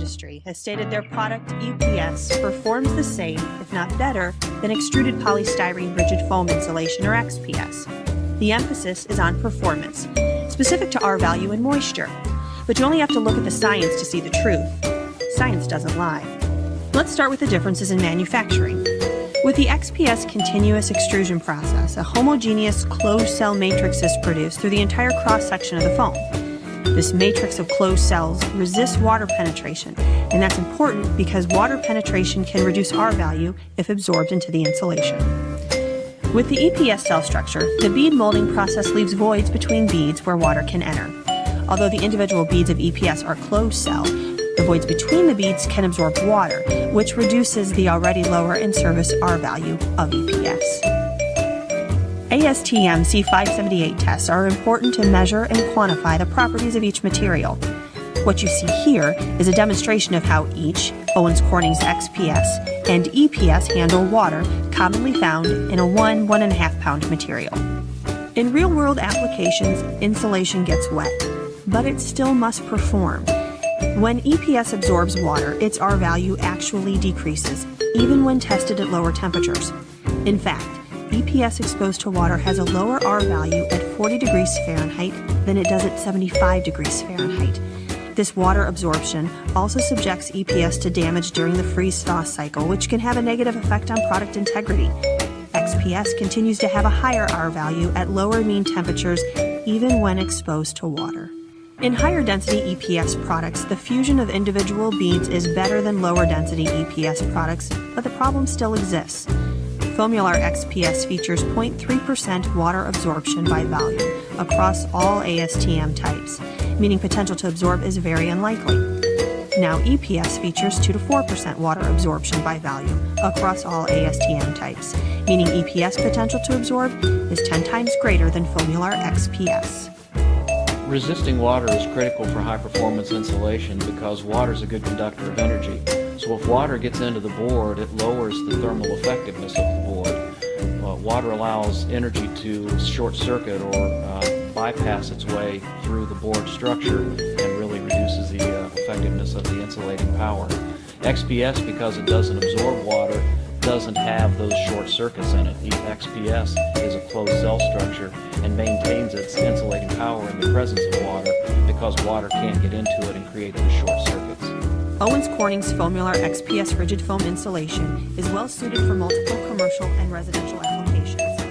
industry has stated their product EPS performs the same, if not better, than extruded polystyrene rigid foam insulation or XPS. The emphasis is on performance, specific to R value and moisture. But you only have to look at the science to see the truth. Science doesn't lie. Let's start with the differences in manufacturing. With the XPS continuous extrusion process, a homogeneous closed cell matrix is produced through the entire cross-section of the foam. This matrix of closed cells resists water penetration, and that's important because water penetration can reduce R value if absorbed into the insulation. With the EPS cell structure, the bead molding process leaves voids between beads where water can enter. Although the individual beads of EPS are closed cell, the voids between the beads can absorb water, which reduces the already lower in-service R value of EPS. ASTM C578 tests are important to measure and quantify the properties of each material. What you see here is a demonstration of how each, Owens Corning's XPS and EPS handle water commonly found in a 1.5 pound material. In real-world applications, insulation gets wet, but it still must perform. When EPS absorbs water, its R value actually decreases, even when tested at lower temperatures. In fact, EPS exposed to water has a lower R value at 40 degrees Fahrenheit than it does at 75 degrees Fahrenheit. This water absorption also subjects EPS to damage during the freeze-thaw cycle, which can have a negative effect on product integrity. XPS continues to have a higher R value at lower mean temperatures, even when exposed to water. In higher density EPS products, the fusion of individual beads is better than lower density EPS products, but the problem still exists. Foamular XPS features 0.3% water absorption by volume across all ASTM types, meaning potential to absorb is very unlikely. Now EPS features 2 to 4% water absorption by volume across all ASTM types, meaning EPS potential to absorb is 10 times greater than foamular XPS. Resisting water is critical for high-performance insulation because water is a good conductor of energy. So if water gets into the board, it lowers the thermal effectiveness of the board. Water allows energy to short-circuit or bypass its way through the board structure and really reduces the effectiveness of the insulating power. XPS, because it doesn't absorb water, doesn't have those short circuits in it. The XPS is a closed cell structure and maintains its insulating power in the presence of water because water can't get into it and create those short circuits. Owens Corning's Foamular XPS rigid foam insulation is well suited for multiple commercial and residential applications.